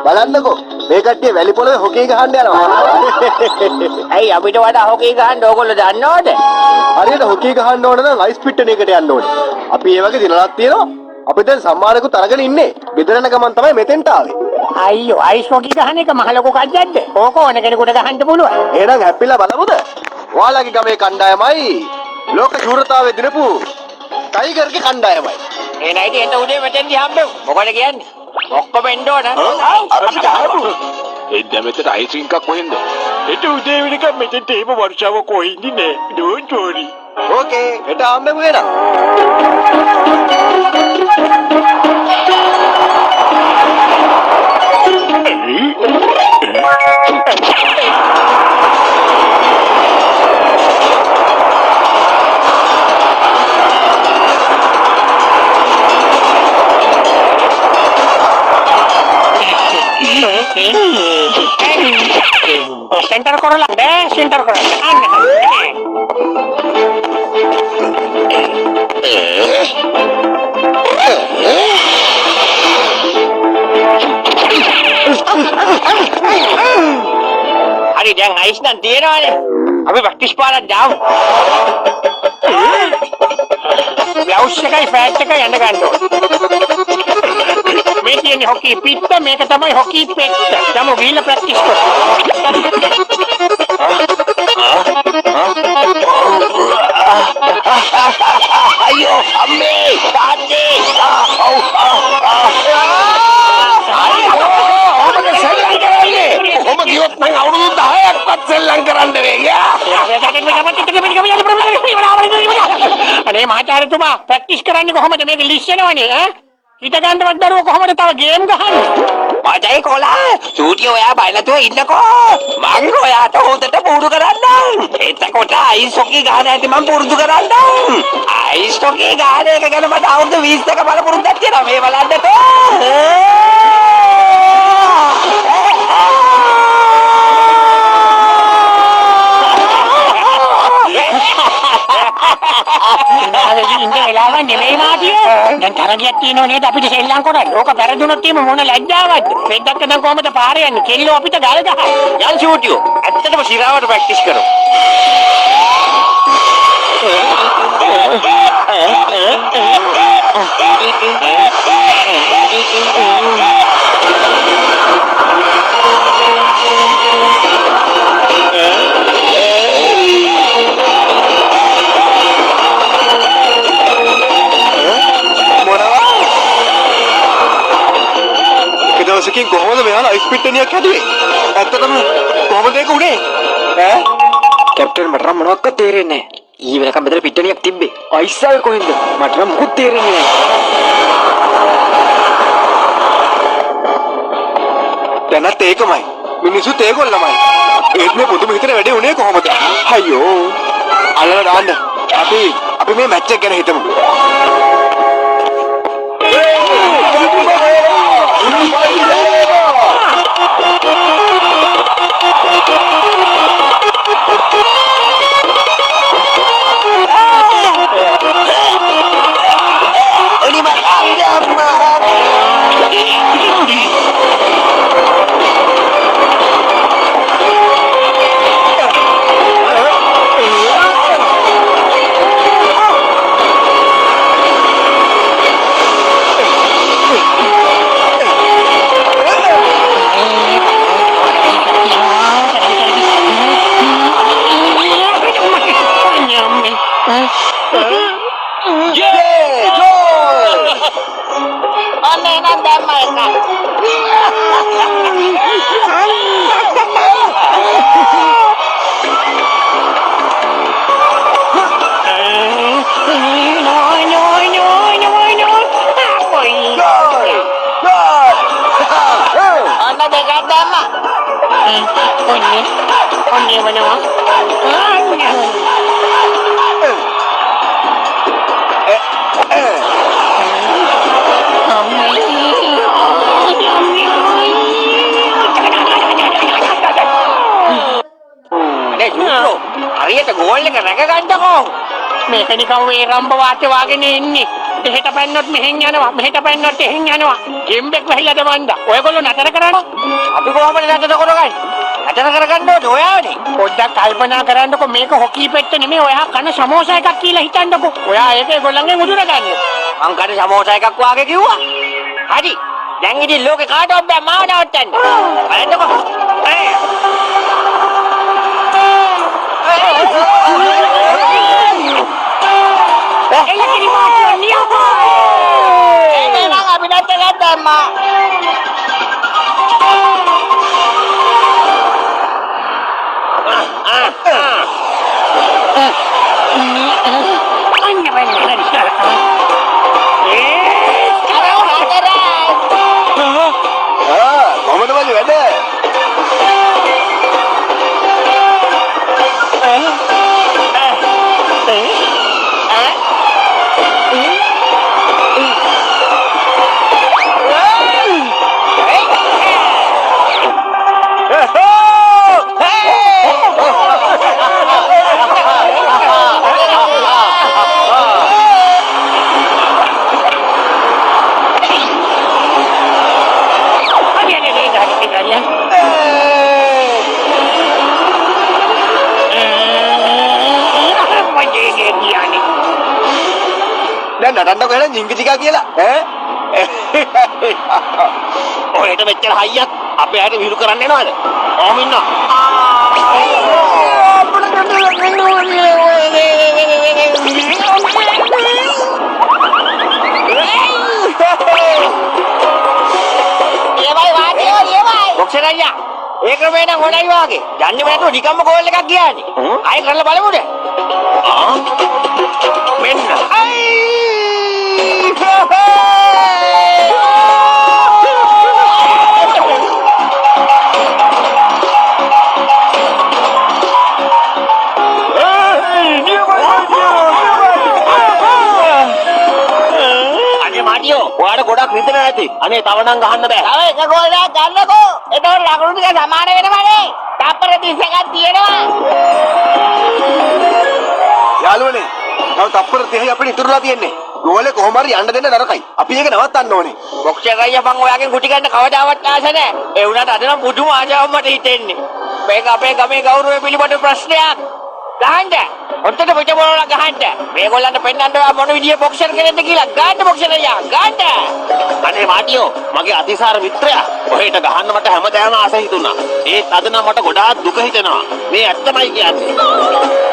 බලන්නකෝ මේ කට්ටිය වැලි පොළවේ හොකී ගහන්න යනවා. ඇයි අපිට වඩා හොකී ගහන්න ඕගොල්ලෝ දන්නවද? හරියට හොකී ගහන්න ඕන නම් අයිස් පිට්ටන එකට යන්න ඕනේ. අපි ඒ වගේ දිනලක් තියෙනවා. අපි දැන් සම්මානකුත් අරගෙන ඉන්නේ. බෙදරන ගමන් තමයි මෙතෙන්ට ආවේ. අයියෝ අයිස් හොකී ගහන එක මහ ලොකු කද්දක්ද? ඕක ඕන කෙනෙකුට ගහන්න පුළුවන්. එහෙනම් හැප්පිලා බලමුද? ඔයාලගේ ගමේ කණ්ඩායමයි ලෝක ශූරතාවයේ දිනපු ටයිගර්ගේ කණ්ඩායමයි. ඒ නයිටි එන්න උදේ මෙතෙන්දි හම්බෙමු. මොකද කියන්නේ? ඔක්කොම එන්න ඕන. අපිට ආපු. එන්න මෙතන අයිසින් එකක් කොහෙන්ද? එට උදේ වෙනකම් මෙතෙන්ට එහෙම වර්ෂාව කොහෙන්ද නේ? ඩෝන්ට් වරි. ඕකේ හෙට හම්බෙමු එහෙනම්. सेंटर करो दे सेंटर करो अरे දැන් අයිස් නම් තියෙනවානේ අපි ප්‍රැක්ටිස් පාරක් දාමු ග්ලව්ස් එකයි ෆෑට් එකයි යන්න ගන්න ඕනේ මේ කියන්නේ හොකී පිට මේක තමයි හොකී පෙට්ට යමු ගිහිල්ලා ප්‍රැක්ටිස් කරමු අයියෝ අම්මේ තාත්තේ කොහොම ගියොත් මං අවුරුදු 10ක්වත් සෙල්ලම් කරන්න වෙයි අනේ මහාචාර්යතුමා ප්‍රැක්ටිස් කරන්නේ කොහොමද මේක ලිස්සනවනේ ඈ හිත ගන්නවත් දරුවෝ කොහොමද තව ගේම් ගහන්නේ මචයි කොලා ස්ටුඩියෝ ඔයා බයලතුව ඉන්නකෝ මං ඔයාට හොදට පුරුදු කරන්නම් එතකොට අයිස් හොකී ගහන ඇති මං පුරුදු කරන්නම් අයිස් හොකී ගහන එක ගැන මට අවුරුදු 20ක බල පුරුද්දක් තියෙනවා මේ බලන්නකෝ ඉන්නේ වෙලාව නෙමෙයි මාතිය. දැන් තරගයක් තියෙනව නේද අපිට සෙල්ලම් කරන්න. ඕක පෙරදුනොත් එහෙම මොන ලැජ්ජාවක්ද? පෙද්දක් දැන් කොහමද පාරේ යන්නේ? කෙල්ලෝ අපිට ගල් ගහයි. යන් ෂූටියෝ. ඇත්තටම සිරාවට ප්‍රැක්ටිස් කරමු. දවසකින් කොහොමද මෙයාලා අයිස් පිට්ටනියක් හැදුවේ? ඇත්තටම කොහොමද ඒක උනේ? ඈ? කැප්ටන් මට නම් මොනවක්වත් තේරෙන්නේ නැහැ. ඊ වෙනකම් මෙතන පිට්ටනියක් තිබ්බේ. අයිස් ආවේ කොහෙන්ද? මට නම් මොකුත් තේරෙන්නේ නැහැ. දැනත් ඒකමයි. මිනිස්සුත් ඒගොල්ලමයි. ඒත් මේ පුදුම හිතන වැඩේ උනේ කොහොමද? අයියෝ. අල්ලලා දාන්න. අපි මේ මැච් එක ගැන හිතමු. හරියට ගෝල් එක රැක ගන්නකො. මේක නිකන් වේරම්බ වාතේ වාගෙන ඉන්නේ. දෙහෙට පැන්නොත් මෙහෙන් යනවා, මෙහෙට පැන්නොත් එහෙන් යනවා. ගෙම්බෙක් වැහිලාද මන්ද? ඔයගොල්ලෝ නතර කරන්න. අපි කොහොමද නතර කරගන්නේ? නතර කරගන්න ඕනේ ඔයානේ. පොඩ්ඩක් කල්පනා කරන්නකො මේක හොකී පෙට්ට නෙමෙයි. ඔයා කන සමෝසා එකක් කියලා හිතන්නකො. ඔයා ඒක ඒගොල්ලන්ගෙන් උදුර ගන්න. මං කන සමෝසා එකක් වාගේ කිව්වා. හරි. දැන් ඉතින් ලෝකේ කාටවත් බෑ මාව නවත්තන්න. බලන්නකො. කොහොමද මල්ලි වැඩ? දැන් නටන්නකො එහෙනම් ජිංගිටිකා කියලා ඈ ඔහෙට මෙච්චර හයියක් අපේ ඇයට විහිළු කරන්න එනවද? කොහොම ඉන්නවා? බොක්සර් අයියා ඒ ක්‍රමේ නම් හොඳයි වාගේ. යන්නේ නැතුව නිකම්ම ගෝල් එකක් ගියානේ. ආයෙ කරලා බලමුද? මෙන්න. ඔයාට ගොඩක් රිදෙන නැති. අනේ තව නම් ගහන්න බෑ. තව එක ගෝල් එකක් ගන්නකෝ. එතකොට ලකුණු ටික සමාන වෙනවනේ. තප්පර 30ක් තියෙනවා. යාළුවනේ තව තප්පර 30යි අපිට ඉතුරුලා තියෙන්නේ. ගෝලේ කොහොම හරි යන්න දෙන්න නරකයි. අපි ඒක නවත්තන්න ඕනේ. බොක්සර් අයියා මං ඔයාගෙන් ගුටි ගන්න කවදාවත් ආස නැහැ. ඒ වුණාට අද නම් පුදුම ආශාවක් මට හිතෙන්නේ. මේක අපේ ගමේ ගෞරවය පිළිබඳ ප්‍රශ්නයක්. ගහන්න. ඔත්තට පිට බලලා ගහන්න. මේගොල්ලන්ට පෙන්නන්න ඔයා මොන විදිය බොක්සර් කෙනෙක්ද කියලා. ගන්න බොක්සර් අයියා ගන්න. අනේ මාටියෝ මගේ අතිසාර මිත්‍රයා. ඔහෙට ගහන්න මට හැමදාම ආස හිතුණා. ඒත් අද නම් මට ගොඩාක් දුක හිතෙනවා. මේ ඇත්තමයි කියන්නේ.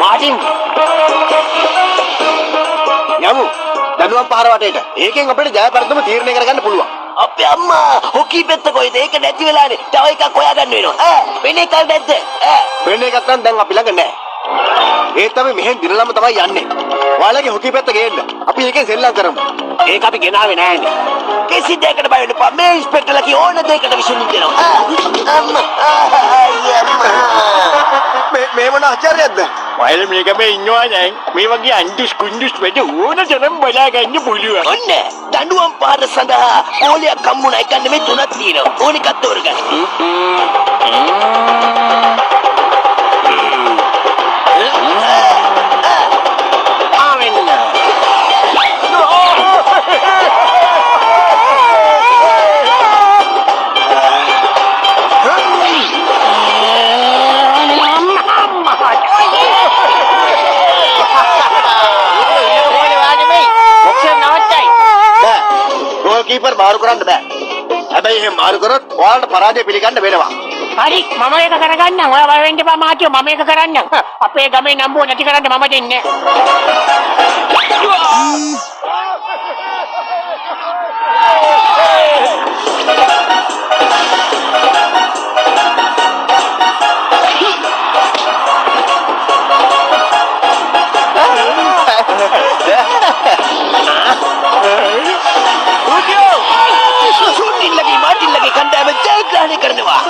මාටින් යමු දඩුවම් පහර වටේට. ඒකෙන් අපිට ජය පරදම තීරණය කරගන්න පුළුවන්. අපේ අම්මා හොකී පැත්ත කොයිද? ඒක නැති වෙලානේ. තව එකක් හොයාගන්න වෙනවා. වෙන එකක් නැද්ද? වෙන එකක් නම් දැන් අපි ළඟ නැහැ. ඒත් අපි මෙහෙන් දිනලම තමයි යන්නේ. ඔයාලගේ හොකී පැත්ත ගේන්න. අපි ඒකෙන් සෙල්ලම් කරමු. ඒක අපි ගෙනාවේ නැහැනේ. කිසි දෙයකට බය වෙන්න එපා. මේ ඉන්ස්පෙක්ටර්ලා කී ඕන දෙයකට විසඳුම් දෙනවා. මේ මොන ආචාර්යයක්ද? ඔයාලා මේක මේ ඉන්නවා දැන්. මේ වගේ අන්දුස් කුන්දුස් වැඩ ඕන තරම් බලා ගන්න පුළුවන්. ඔන්න දඬුවම් පාර සඳහා ඕලයක් කම්මුණා එකක් නෙමෙයි තුනක් තියෙනවා. ඕන එකක් තෝරගන්න. කීපර් මාරු කරන්න බෑ. හැබැයි එහෙම මාරු කරොත් ඔයාලට පරාජය පිළිගන්න වෙනවා. හරි මම ඒක කරගන්නම්. ඔයා බය වෙන්න එපා මාතියෝ. මම ඒක කරන්නම්. අපේ ගමේ නම්බුව නැති කරන්න මම දෙන්නේ. වේවා.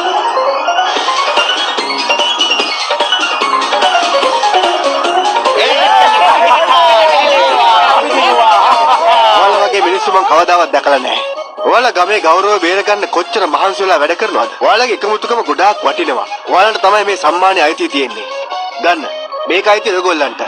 ඔයාලා වගේ මිනිස්සු මම කවදාවත් දැකලා නැහැ. ඔයාලා ගමේ ගෞරවය බේරගන්න කොච්චර මහන්සි වෙලා වැඩ කරනවද? ඔයාලගේ එකමුතුකම ගොඩාක් වටිනවා. ඔයාලට තමයි මේ සම්මානය අයිති තියෙන්නේ. ගන්න. මේක අයිති ඔයගොල්ලන්ට.